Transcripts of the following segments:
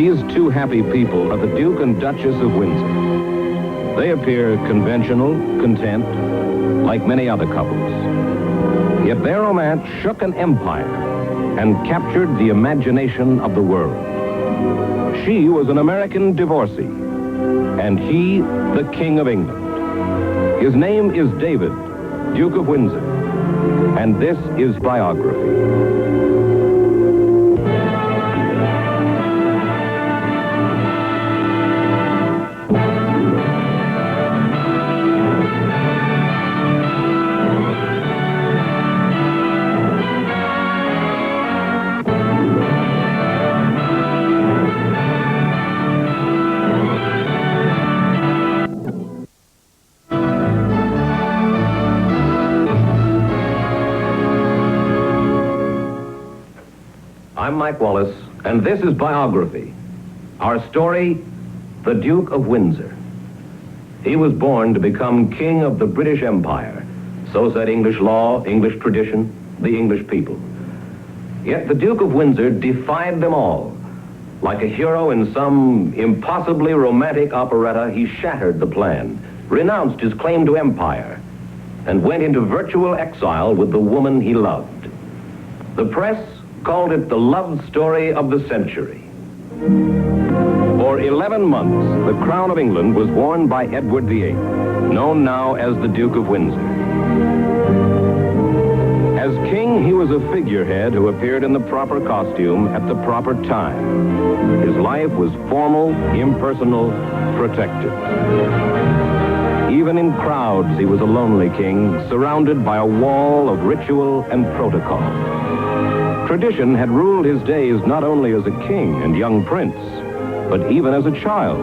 These two happy people are the Duke and Duchess of Windsor. They appear conventional, content, like many other couples. Yet their romance shook an empire and captured the imagination of the world. She was an American divorcee, and he the King of England. His name is David, Duke of Windsor, and this is Biography. I'm Mike Wallace, and this is Biography. Our story, the Duke of Windsor. He was born to become king of the British Empire. So said English law, English tradition, the English people. Yet the Duke of Windsor defied them all. Like a hero in some impossibly romantic operetta, he shattered the plan, renounced his claim to empire, and went into virtual exile with the woman he loved. The press called it the love story of the century. For 11 months, the crown of England was worn by Edward VIII, known now as the Duke of Windsor. As king, he was a figurehead who appeared in the proper costume at the proper time. His life was formal, impersonal, protected. Even in crowds, he was a lonely king, surrounded by a wall of ritual and protocol. Tradition had ruled his days not only as a king and young prince, but even as a child.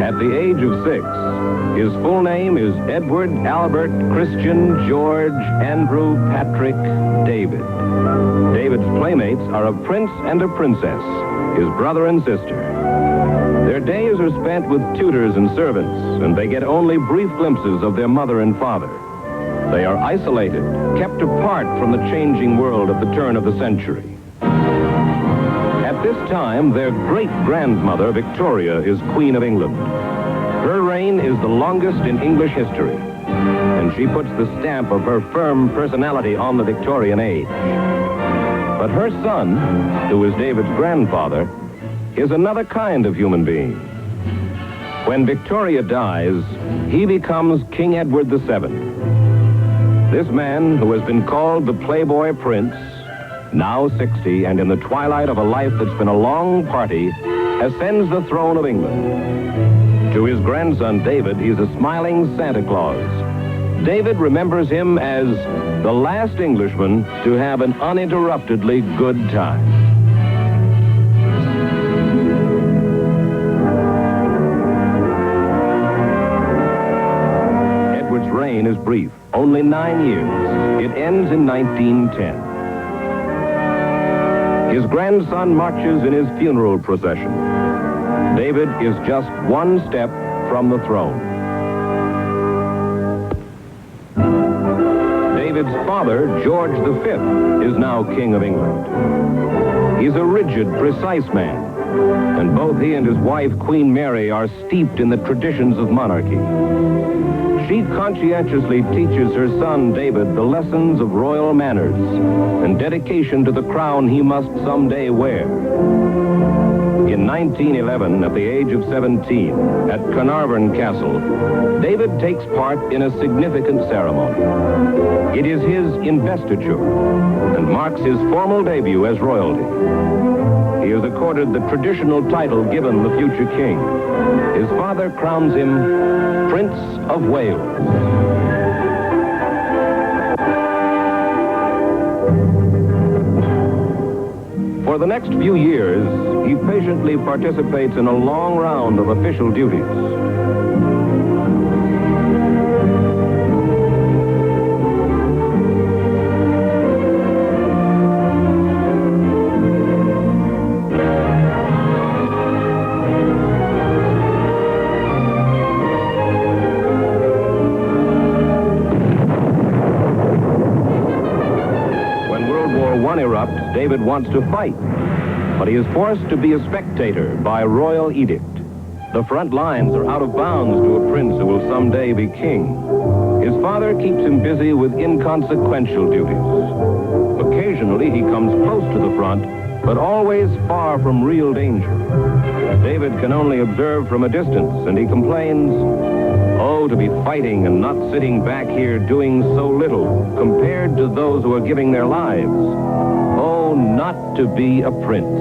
At the age of 6, his full name is Edward Albert Christian George Andrew Patrick David. David's playmates are a prince and a princess, his brother and sister. Their days are spent with tutors and servants, and they get only brief glimpses of their mother and father. They are isolated, kept apart from the changing world of the turn of the century. At this time, their great-grandmother, Victoria, is Queen of England. Her reign is the longest in English history, and she puts the stamp of her firm personality on the Victorian age. But her son, who is David's grandfather, is another kind of human being. When Victoria dies, he becomes King Edward VII. This man, who has been called the Playboy Prince, now 60 and in the twilight of a life that's been a long party, ascends the throne of England. To his grandson, David, he's a smiling Santa Claus. David remembers him as the last Englishman to have an uninterruptedly good time. Edward's reign is brief, only 9 years. It ends in 1910. His grandson marches in his funeral procession. David is just one step from the throne. David's father, George V, is now King of England. He's a rigid, precise man, and both he and his wife, Queen Mary, are steeped in the traditions of monarchy. She conscientiously teaches her son, David, the lessons of royal manners and dedication to the crown he must someday wear. In 1911, at the age of 17, at Carnarvon Castle, David takes part in a significant ceremony. It is his investiture and marks his formal debut as royalty. He is accorded the traditional title given the future king. His father crowns him Prince of Wales. For the next few years, he patiently participates in a long round of official duties. When World War I erupts, David wants to fight. but he is forced to be a spectator by royal edict. The front lines are out of bounds to a prince who will someday be king. His father keeps him busy with inconsequential duties. Occasionally, he comes close to the front, but always far from real danger. David can only observe from a distance, and he complains, "Oh, to be fighting and not sitting back here doing so little compared to those who are giving their lives. Oh, not to be a prince."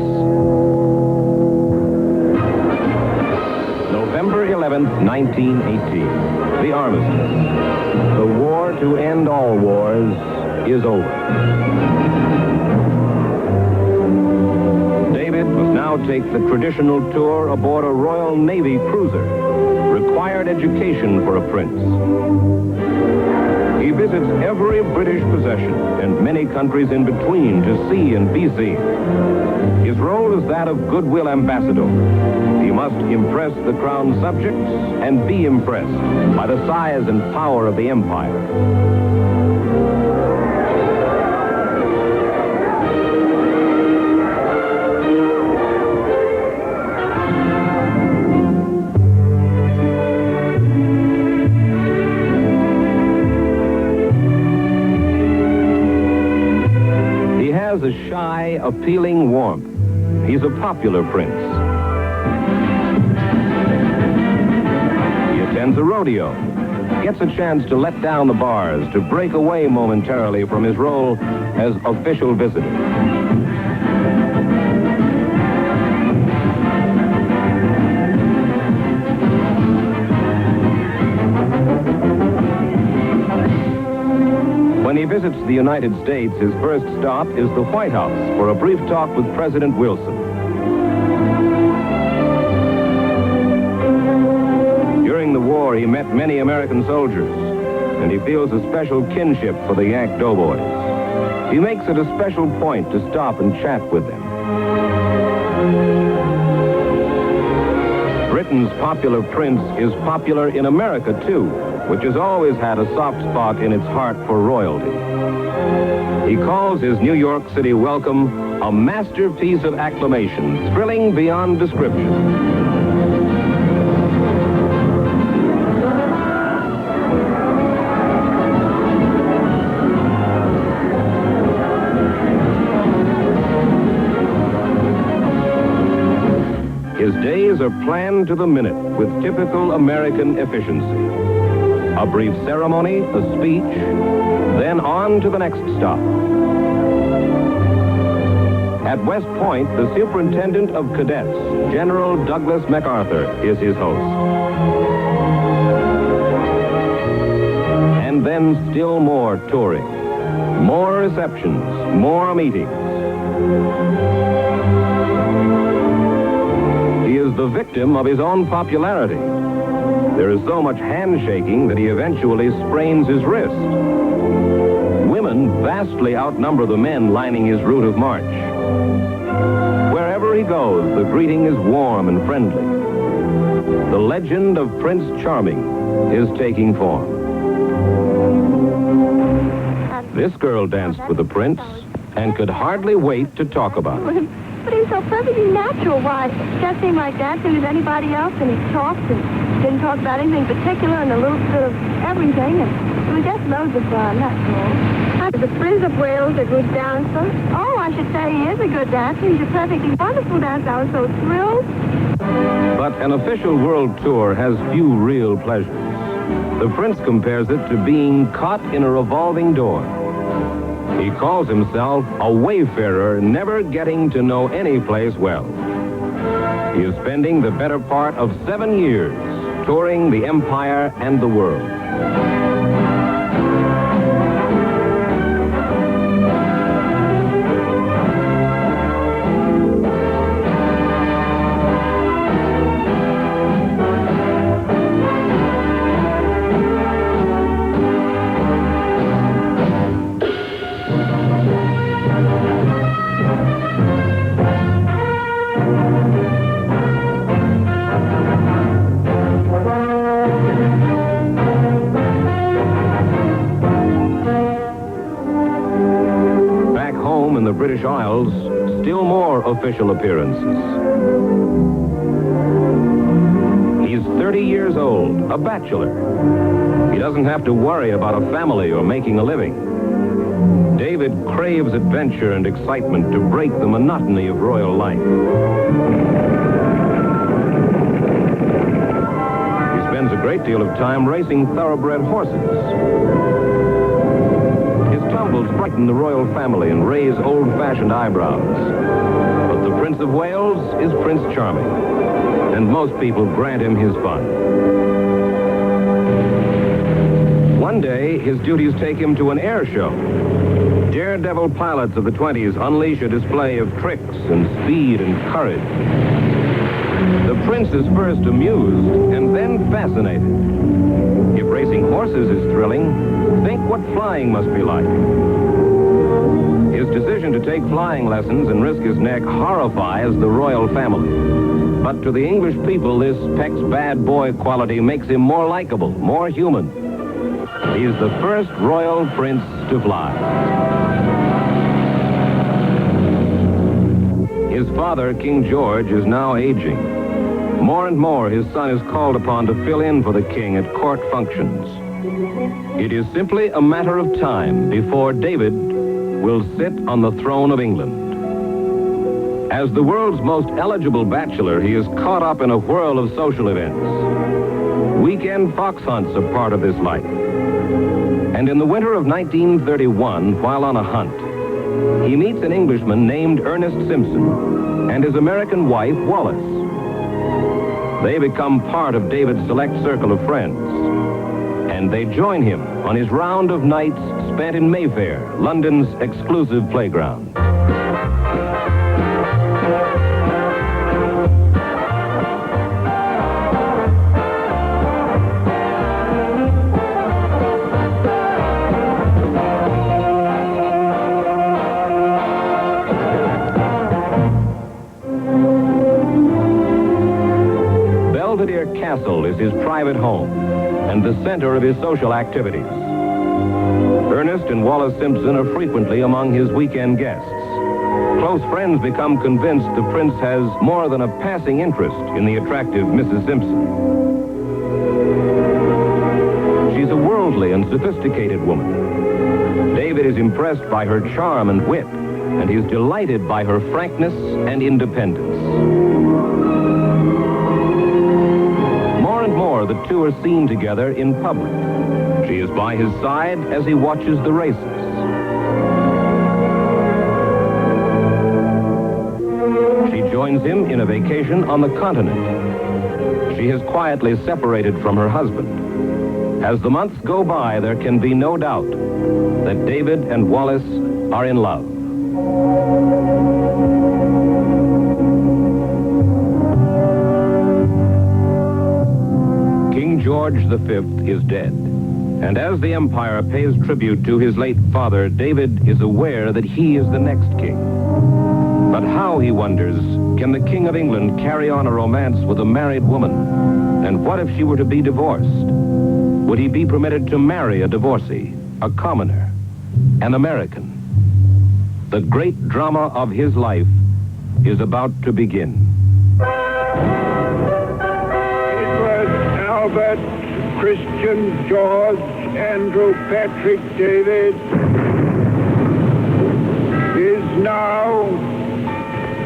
November 11th, 1918. The armistice. The war to end all wars is over. David must now take the traditional tour aboard a Royal Navy cruiser. Required education for a prince. He visits every British possession and many countries in between to see and be seen. His role is that of goodwill ambassador. He must impress the crown subjects and be impressed by the size and power of the empire. He has a shy, appealing warmth. He's a popular prince. He attends a rodeo, gets a chance to let down the bars, to break away momentarily from his role as official visitor. When he visits the United States, his first stop is the White House for a brief talk with President Wilson. During the war, he met many American soldiers, and he feels a special kinship for the Yank doughboys. He makes it a special point to stop and chat with them. Britain's popular prince is popular in America, too, which has always had a soft spot in its heart for royalty. He calls his New York City welcome a masterpiece of acclamation, thrilling beyond description. His days are planned to the minute with typical American efficiency. A brief ceremony, a speech, then on to the next stop. At West Point, the superintendent of cadets, General Douglas MacArthur, is his host. And then still more touring, more receptions, more meetings. He is the victim of his own popularity. There is so much handshaking that he eventually sprains his wrist. Women vastly outnumber the men lining his route of march. Wherever he goes, the greeting is warm and friendly. The legend of Prince Charming is taking form. This girl danced with the prince and could hardly wait to talk about it. But he's so perfectly natural. Why, just seemed like dancing with anybody else, and he talked and didn't talk about anything particular and a little bit of everything, and it was just loads of fun, that's all. The Prince of Wales, a good dancer. Oh, I should say he is a good dancer. He's a perfectly wonderful dancer. I was so thrilled. But an official world tour has few real pleasures. The prince compares it to being caught in a revolving door. He calls himself a wayfarer, never getting to know any place well. He is spending the better part of 7 years touring the empire and the world. Charles, still more official appearances. He's 30 years old, a bachelor. He doesn't have to worry about a family or making a living. David craves adventure and excitement to break the monotony of royal life. He spends a great deal of time racing thoroughbred horses. His tumbles frighten the royal family and raise old-fashioned eyebrows. But the Prince of Wales is Prince Charming, and most people grant him his fun. One day, his duties take him to an air show. Daredevil pilots of the 20s unleash a display of tricks and speed and courage. The prince is first amused and then fascinated. If racing horses is thrilling, think what flying must be like. His decision to take flying lessons and risk his neck horrifies the royal family. But to the English people, this Peck's bad boy quality makes him more likable, more human. He's the first royal prince to fly. His father, King George, is now aging. More and more, his son is called upon to fill in for the king at court functions. It is simply a matter of time before David will sit on the throne of England. As the world's most eligible bachelor, he is caught up in a whirl of social events. Weekend fox hunts are part of this life. And in the winter of 1931, while on a hunt, he meets an Englishman named Ernest Simpson and his American wife, Wallace. They become part of David's select circle of friends, and they join him on his round of nights spent in Mayfair, London's exclusive playground. Castle is his private home and the center of his social activities. Ernest and Wallace Simpson are frequently among his weekend guests. Close friends become convinced the prince has more than a passing interest in the attractive Mrs. Simpson. She's a worldly and sophisticated woman. David is impressed by her charm and wit, and he's delighted by her frankness and independence. The two are seen together in public. She is by his side as he watches the races. She joins him in a vacation on the continent. She has quietly separated from her husband. As the months go by, there can be no doubt that David and Wallace are in love. George V is dead, and as the empire pays tribute to his late father, David is aware that he is the next king. But how, he wonders, can the King of England carry on a romance with a married woman? And what if she were to be divorced? Would he be permitted to marry a divorcee, a commoner, an American? The great drama of his life is about to begin. Albert, Christian, George, Andrew, Patrick, David is now,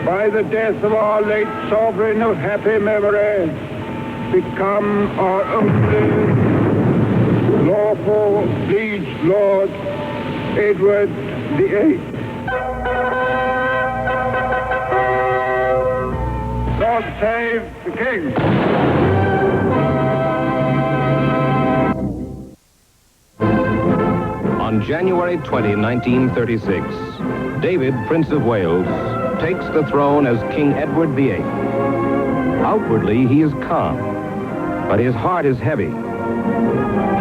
by the death of our late sovereign of happy memory, become our only lawful liege lord, Edward VIII. God save the King. On January 20, 1936, David, Prince of Wales, takes the throne as King Edward VIII. Outwardly, he is calm, but his heart is heavy.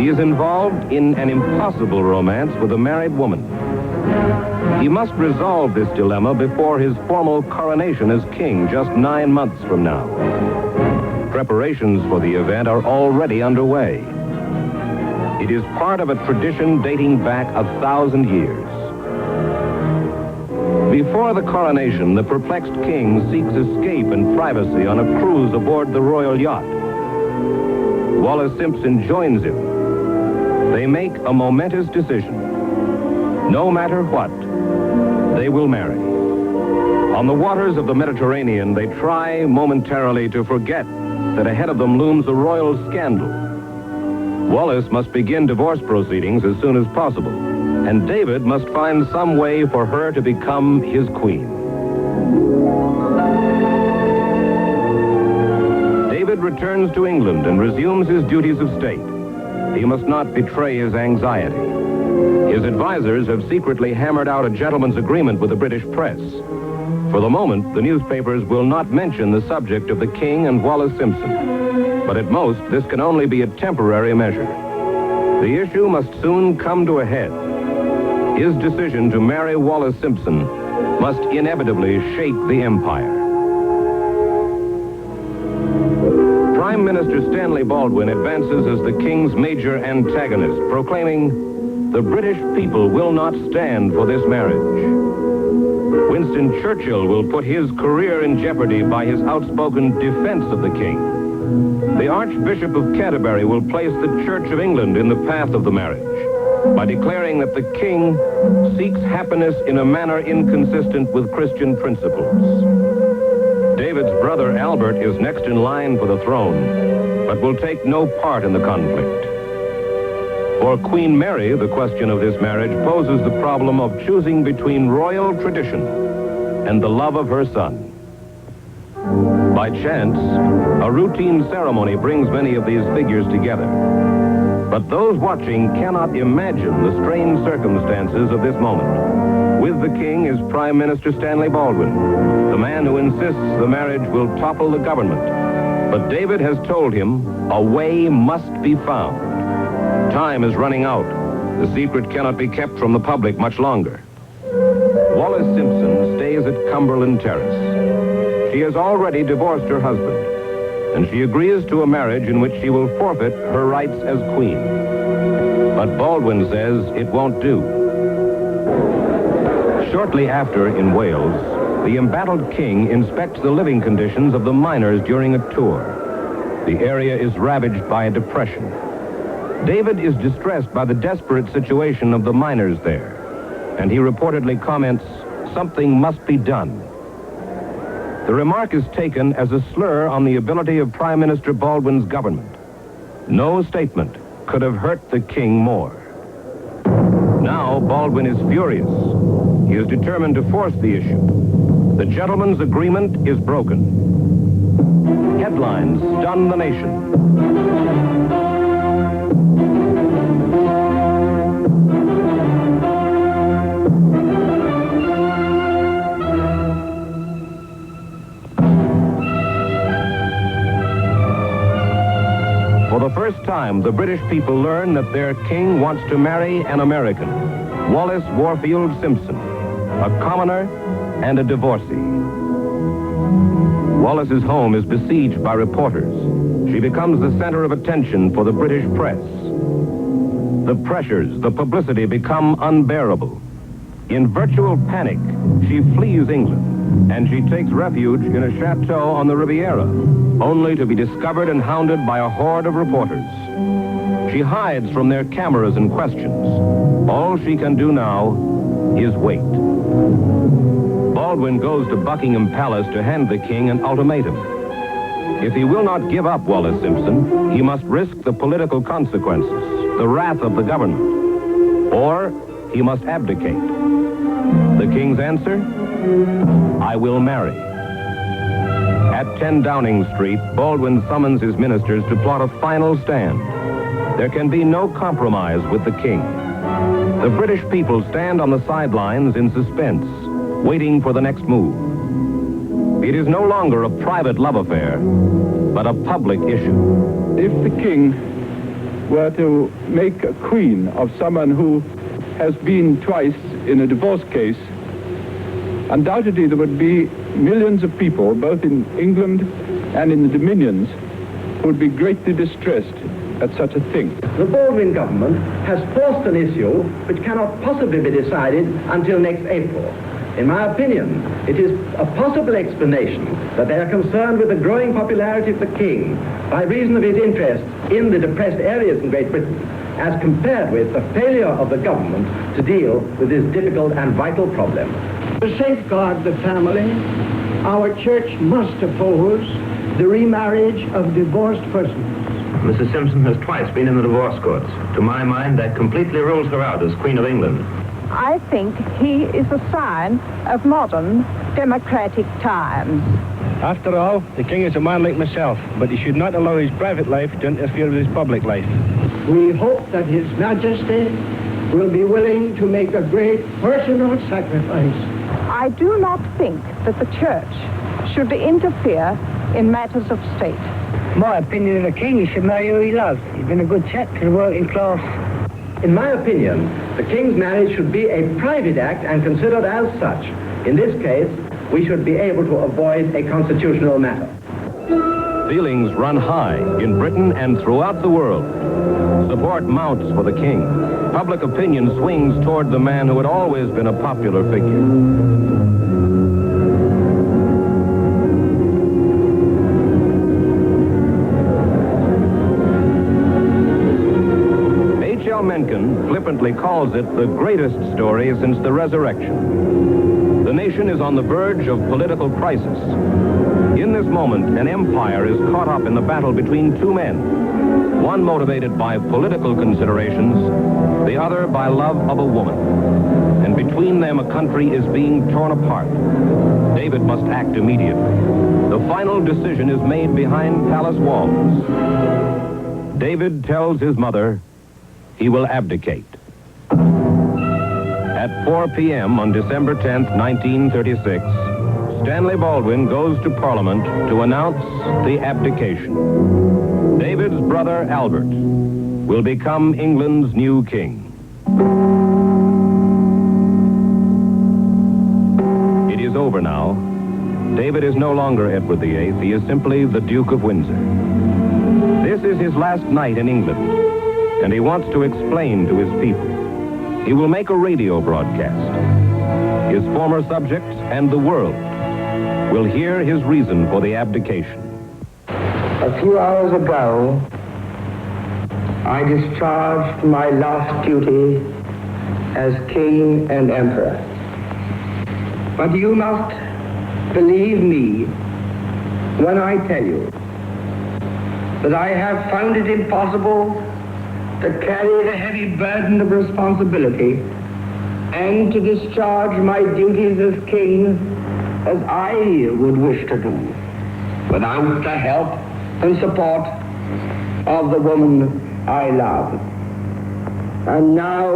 He is involved in an impossible romance with a married woman. He must resolve this dilemma before his formal coronation as king just 9 months from now. Preparations for the event are already underway. It is part of a tradition dating back 1,000 years. Before the coronation, the perplexed king seeks escape and privacy on a cruise aboard the royal yacht. Wallace Simpson joins him. They make a momentous decision. No matter what, they will marry. On the waters of the Mediterranean, they try momentarily to forget that ahead of them looms a royal scandal. Wallace must begin divorce proceedings as soon as possible, and David must find some way for her to become his queen. David returns to England and resumes his duties of state. He must not betray his anxiety. His advisors have secretly hammered out a gentleman's agreement with the British press. For the moment, the newspapers will not mention the subject of the king and Wallace Simpson. But at most, this can only be a temporary measure. The issue must soon come to a head. His decision to marry Wallace Simpson must inevitably shake the empire. Prime Minister Stanley Baldwin advances as the king's major antagonist, proclaiming, "The British people will not stand for this marriage." Winston Churchill will put his career in jeopardy by his outspoken defense of the king. The Archbishop of Canterbury will place the Church of England in the path of the marriage by declaring that the king seeks happiness in a manner inconsistent with Christian principles. David's brother Albert is next in line for the throne, but will take no part in the conflict. For Queen Mary, the question of this marriage poses the problem of choosing between royal tradition and the love of her son. By chance, a routine ceremony brings many of these figures together. But those watching cannot imagine the strange circumstances of this moment. With the king is Prime Minister Stanley Baldwin, the man who insists the marriage will topple the government. But David has told him a way must be found. Time is running out. The secret cannot be kept from the public much longer. Wallace Simpson stays at Cumberland Terrace. She has already divorced her husband, and she agrees to a marriage in which she will forfeit her rights as queen. But Baldwin says it won't do. Shortly after, in Wales, the embattled king inspects the living conditions of the miners during a tour. The area is ravaged by a depression. David is distressed by the desperate situation of the miners there, and he reportedly comments, "Something must be done." The remark is taken as a slur on the ability of Prime Minister Baldwin's government. No statement could have hurt the king more. Now Baldwin is furious. He is determined to force the issue. The gentleman's agreement is broken. Headlines stun the nation. For the first time, the British people learn that their king wants to marry an American, Wallace Warfield Simpson, a commoner and a divorcee. Wallace's home is besieged by reporters. She becomes the center of attention for the British press. The pressures, the publicity become unbearable. In virtual panic, she flees England, and she takes refuge in a chateau on the Riviera, only to be discovered and hounded by a horde of reporters. She hides from their cameras and questions. All she can do now is wait. Baldwin goes to Buckingham Palace to hand the king an ultimatum. If he will not give up Wallace Simpson, he must risk the political consequences, the wrath of the government, or he must abdicate. The king's answer? "I will marry." At 10 Downing Street, Baldwin summons his ministers to plot a final stand. There can be no compromise with the king. The British people stand on the sidelines in suspense, waiting for the next move. It is no longer a private love affair, but a public issue. If the king were to make a queen of someone who has been twice in a divorce case, undoubtedly there would be millions of people, both in England and in the Dominions, who would be greatly distressed at such a thing. The Baldwin government has forced an issue which cannot possibly be decided until next April. In my opinion, it is a possible explanation that they are concerned with the growing popularity of the king by reason of his interest in the depressed areas in Great Britain, as compared with the failure of the government to deal with this difficult and vital problem. To safeguard the family, our church must oppose the remarriage of divorced persons. Mrs. Simpson has twice been in the divorce courts. To my mind, that completely rules her out as Queen of England. I think he is a sign of modern democratic times. After all, the king is a man like myself, but he should not allow his private life to interfere with his public life. We hope that His Majesty will be willing to make a great personal sacrifice. I do not think that the church should interfere in matters of state. My opinion of the king, he should marry who he loves. He's been a good chap to the working class. In my opinion, the king's marriage should be a private act and considered as such. In this case, we should be able to avoid a constitutional matter. Feelings run high in Britain and throughout the world. Support mounts for the king. Public opinion swings toward the man who had always been a popular figure. Mencken flippantly calls it the greatest story since the resurrection. The nation is on the verge of political crisis. In this moment, an empire is caught up in the battle between two men, one motivated by political considerations, the other by love of a woman. And between them, a country is being torn apart. David must act immediately. The final decision is made behind palace walls. David tells his mother he will abdicate. At 4 p.m. on December 10th, 1936, Stanley Baldwin goes to Parliament to announce the abdication. David's brother, Albert, will become England's new king. It is over now. David is no longer Edward VIII. He is simply the Duke of Windsor. This is his last night in England, and he wants to explain to his people. He will make a radio broadcast. His former subjects and the world will hear his reason for the abdication. A few hours ago, I discharged my last duty as king and emperor. But you must believe me when I tell you that I have found it impossible to carry the heavy burden of responsibility and to discharge my duties as king as I would wish to do without the help and support of the woman I love. And now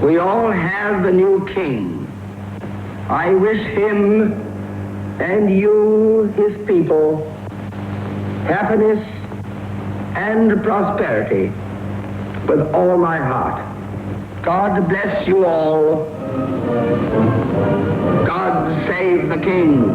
we all have the new king. I wish him and you, his people, happiness and prosperity with all my heart. God bless you all. God save the king.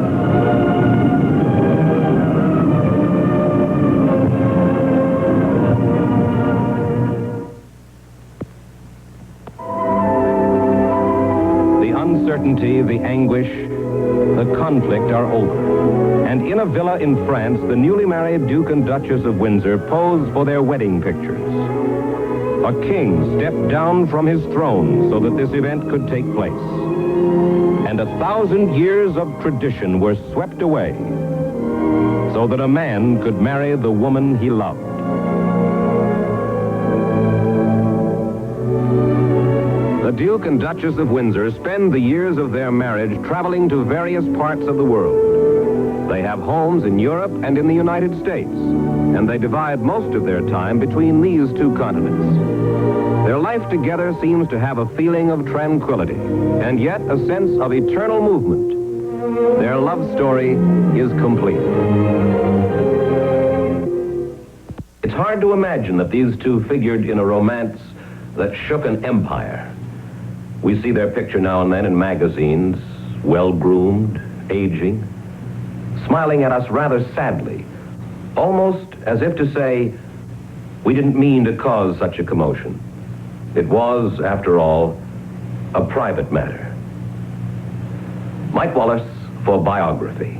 The uncertainty, the anguish, the conflict are over. And in a villa in France, the newly married Duke and Duchess of Windsor pose for their wedding pictures. A king stepped down from his throne so that this event could take place. And 1,000 years of tradition were swept away so that a man could marry the woman he loved. The Duke and Duchess of Windsor spend the years of their marriage traveling to various parts of the world. They have homes in Europe and in the United States, and they divide most of their time between these two continents. Their life together seems to have a feeling of tranquility, and yet a sense of eternal movement. Their love story is complete. It's hard to imagine that these two figured in a romance that shook an empire. We see their picture now and then in magazines, well-groomed, aging, smiling at us rather sadly, almost as if to say, we didn't mean to cause such a commotion. It was, after all, a private matter. Mike Wallace for Biography.